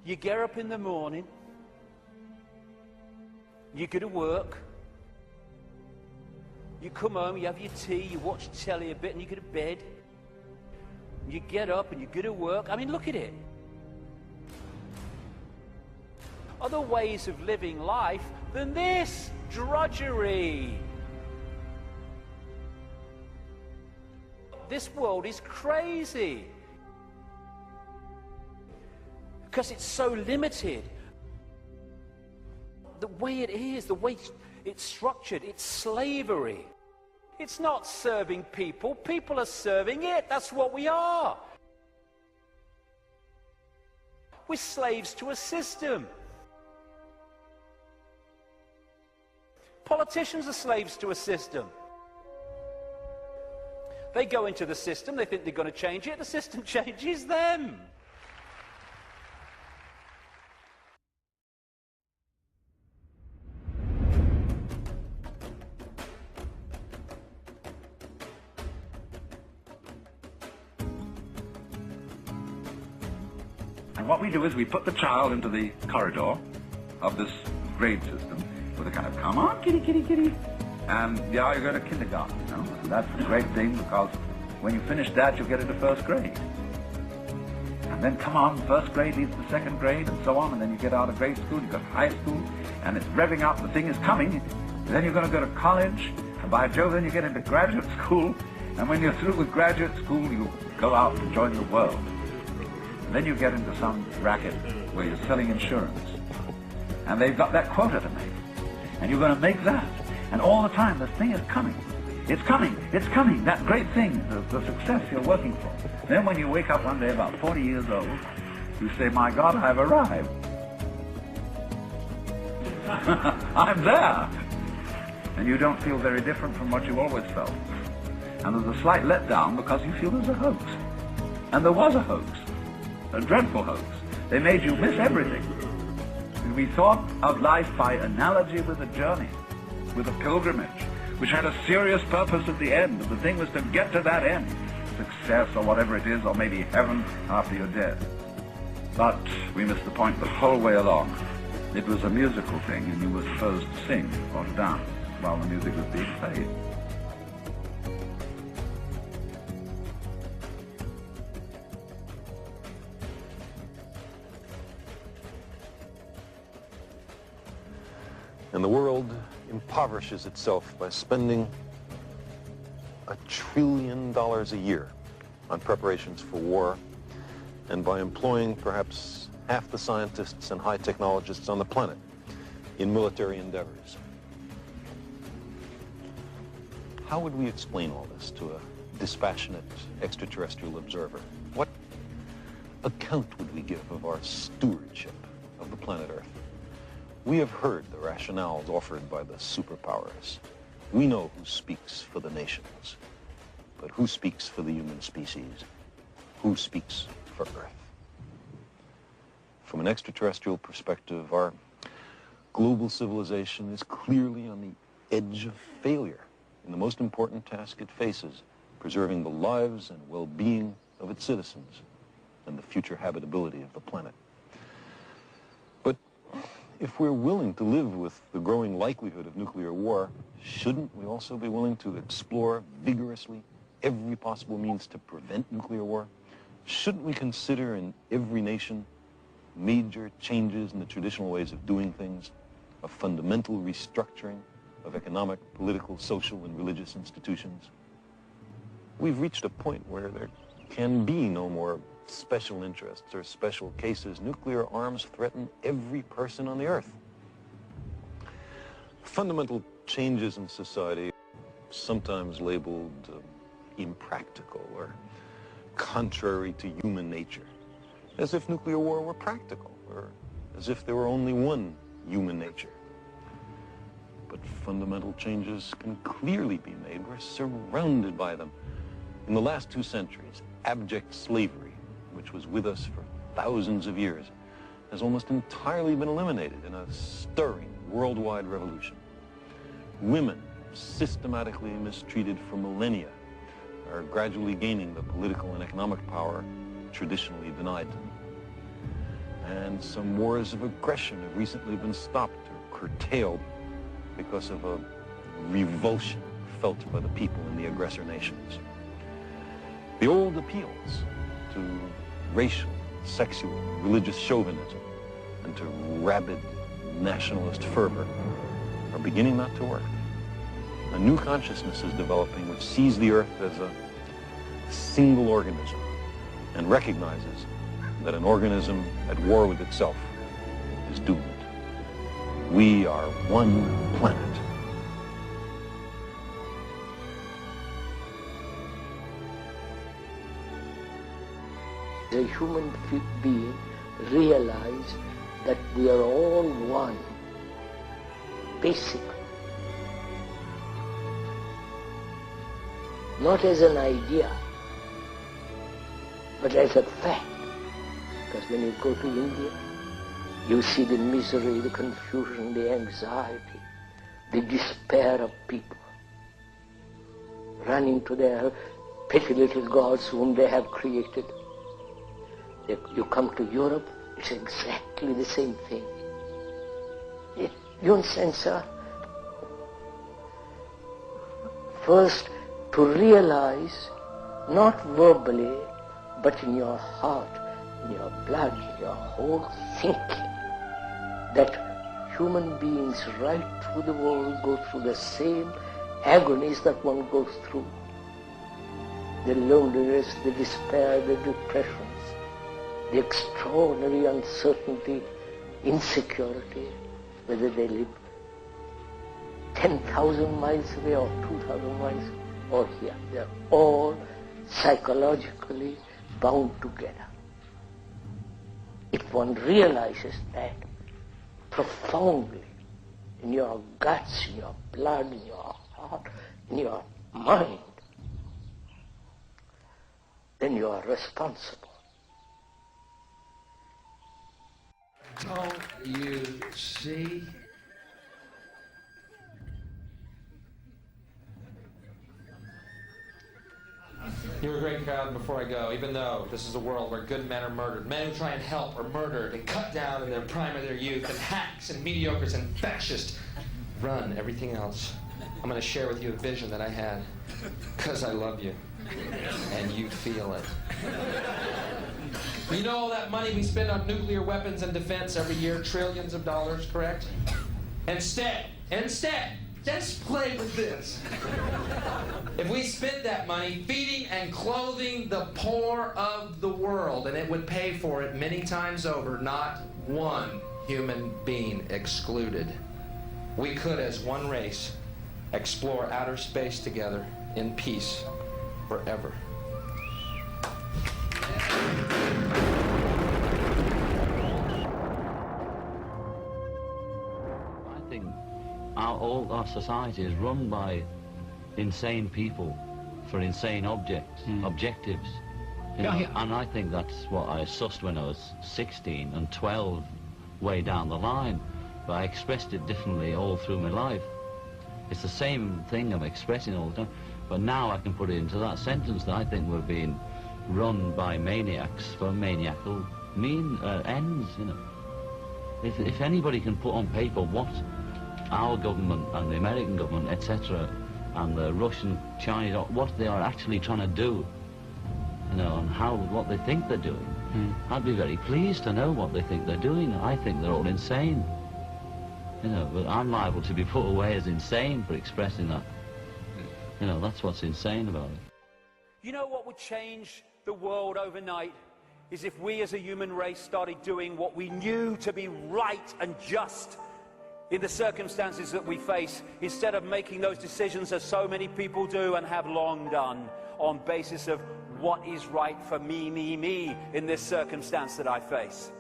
You get up in the morning, you go to work, you come home, you have your tea, you watch telly a bit, and you go to bed. You get up and you go to work. I mean, look at it. Other ways of living life than this drudgery. This world is crazy because it's so limited. The way it is, the way it's structured, it's slavery. It's not serving people. People are serving it. That's what we are. We're slaves to a system. Politicians are slaves to a system. They go into the system, they think they're going to change it, the system changes them. And what we do is we put the child into the corridor of this grade system with a kind of, come on, kitty, kitty, kitty. And yeah, you go to kindergarten, you know, and that's a great thing because when you finish that, you'll get into first grade. And then come on, first grade leads to second grade and so on, and then you get out of grade school, you go to high school, and it's revving up, the thing is coming. Then you're going to go to college, and by Jove, then you get into graduate school, and when you're through with graduate school, you go out and join the world. And then you get into some racket where you're selling insurance, and they've got that quota to make, and you're going to make that. And all the time, this thing is coming. It's coming. It's coming. That great thing, the success you're working for. Then when you wake up one day about 40 years old, you say, my God, I've arrived. I'm there. And you don't feel very different from what you always felt. And there's a slight letdown because you feel there's a hoax. And there was a hoax. A dreadful hoax. They made you miss everything. We thought of life by analogy with a journey, with a pilgrimage, which had a serious purpose at the end. And the thing was to get to that end, success or whatever it is, or maybe heaven after you're dead. But we missed the point the whole way along. It was a musical thing, and you were supposed to sing or to dance while the music was being played. And the world impoverishes itself by spending $1 trillion a year on preparations for war, and by employing perhaps half the scientists and high technologists on the planet in military endeavors. How would we explain all this to a dispassionate extraterrestrial observer? What account would we give of our stewardship of the planet Earth? We have heard the rationales offered by the superpowers. We know who speaks for the nations, but who speaks for the human species? Who speaks for Earth? From an extraterrestrial perspective, our global civilization is clearly on the edge of failure in the most important task it faces, preserving the lives and well-being of its citizens and the future habitability of the planet. But if we're willing to live with the growing likelihood of nuclear war, shouldn't we also be willing to explore vigorously every possible means to prevent nuclear war? Shouldn't we consider in every nation major changes in the traditional ways of doing things, a fundamental restructuring of economic, political, social, and religious institutions? We've reached a point where there can be no more special interests or special cases. Nuclear arms threaten every person on the Earth. Fundamental changes in society, sometimes labeled impractical or contrary to human nature, as if nuclear war were practical, or as if there were only one human nature. But fundamental changes can clearly be made. We're surrounded by them. In the last 2 centuries, abject slavery, which was with us for thousands of years, has almost entirely been eliminated in a stirring worldwide revolution. Women, systematically mistreated for millennia, are gradually gaining the political and economic power traditionally denied to them. and some wars of aggression have recently been stopped or curtailed because of a revulsion felt by the people in the aggressor nations. The old appeals to racial, sexual, religious chauvinism and to rabid nationalist fervor are beginning not to work. A new consciousness is developing which sees the earth as a single organism and recognizes that an organism at war with itself is doomed. We are one planet. The human being realize that we are all one, basically. Not as an idea, but as a fact. Because when you go to India, you see the misery, the confusion, the anxiety, the despair of people running to their petty little gods whom they have created. You come to Europe, it's exactly the same thing. You understand, sir? First, to realize, not verbally, but in your heart, in your blood, in your whole thinking, that human beings right through the world go through the same agonies that one goes through. The loneliness, the despair, the depressions, the extraordinary uncertainty, insecurity, whether they live 10,000 miles away or 2,000 miles or here. They're all psychologically bound together. If one realizes that profoundly in your guts, in your blood, in your heart, in your mind, then you are responsible. Don't you see? You're a great crowd before I go, even though this is a world where good men are murdered. Men who try and help are murdered and cut down in their prime of their youth, and hacks and mediocres and fascists run everything else. I'm going to share with you a vision that I had, because I love you, and you feel it. You know all that money we spend on nuclear weapons and defense every year, trillions of dollars, correct? Instead, let's play with this. If we spent that money feeding and clothing the poor of the world, and it would pay for it many times over, not one human being excluded, we could, as one race, explore outer space together in peace forever. I think all our society is run by insane people for insane objectives. You know? And I think that's what I sussed when I was 16 and 12 way down the line, but I expressed it differently all through my life. It's the same thing I'm expressing all the time, but now I can put it into that sentence that I think we're being run by maniacs for maniacal ends, you know. If anybody can put on paper what our government and the American government, etc., and the Russian, Chinese, what they are actually trying to do, you know, and what they think they're doing, I'd be very pleased to know what they think they're doing. I think they're all insane, you know, but I'm liable to be put away as insane for expressing that. You know, that's what's insane about it. You know what would change the world overnight is if we as a human race started doing what we knew to be right and just in the circumstances that we face, instead of making those decisions as so many people do and have long done on basis of what is right for me in this circumstance that I face.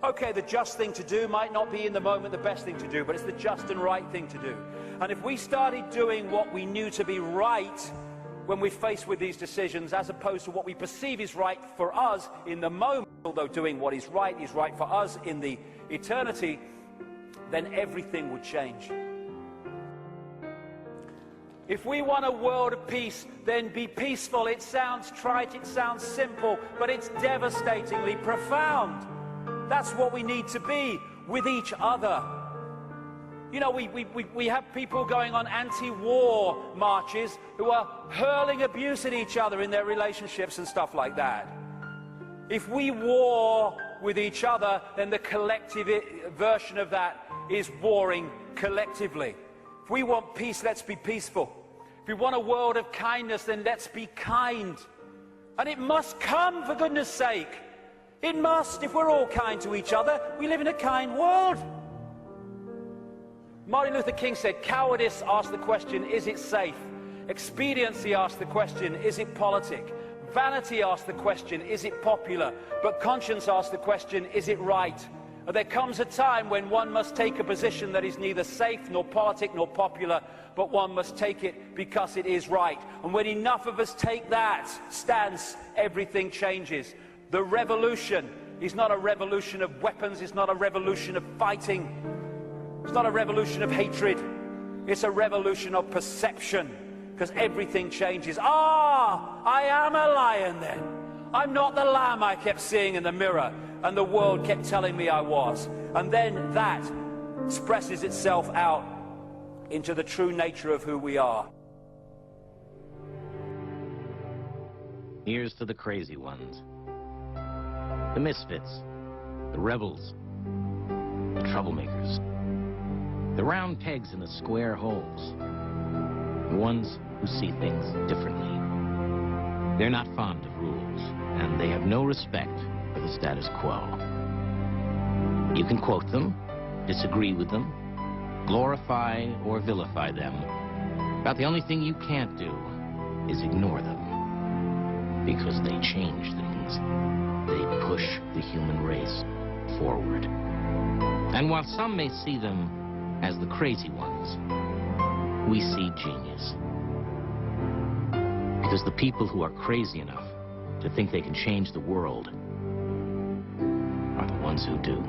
Okay, the just thing to do might not be in the moment the best thing to do, but it's the just and right thing to do. And if we started doing what we knew to be right when we're faced with these decisions, as opposed to what we perceive is right for us in the moment, although doing what is right for us in the eternity, then everything would change. If we want a world of peace, then be peaceful. It sounds trite, it sounds simple, but it's devastatingly profound. That's what we need to be with each other. You know, we have people going on anti-war marches who are hurling abuse at each other in their relationships and stuff like that. If we war with each other, then the collective version of that is warring collectively. If we want peace, let's be peaceful. If we want a world of kindness, then let's be kind. And it must come, for goodness sake. It must. If we're all kind to each other, we live in a kind world. Martin Luther King said, cowardice asks the question, is it safe? Expediency asks the question, is it politic? Vanity asks the question, is it popular? But conscience asks the question, is it right? And there comes a time when one must take a position that is neither safe, nor politic, nor popular, but one must take it because it is right. And when enough of us take that stance, everything changes. The revolution is not a revolution of weapons, it's not a revolution of fighting. It's not a revolution of hatred. It's a revolution of perception, because everything changes. Ah, I am a lion then. I'm not the lamb I kept seeing in the mirror and the world kept telling me I was. And then that expresses itself out into the true nature of who we are. Here's to the crazy ones. The misfits. The rebels. The troublemakers. The round pegs in the square holes. The ones who see things differently. They're not fond of rules, and they have no respect for the status quo. You can quote them, disagree with them, glorify or vilify them. About the only thing you can't do is ignore them. Because they change things. They push the human race forward. And while some may see them as the crazy ones, we see genius. Because the people who are crazy enough to think they can change the world are the ones who do.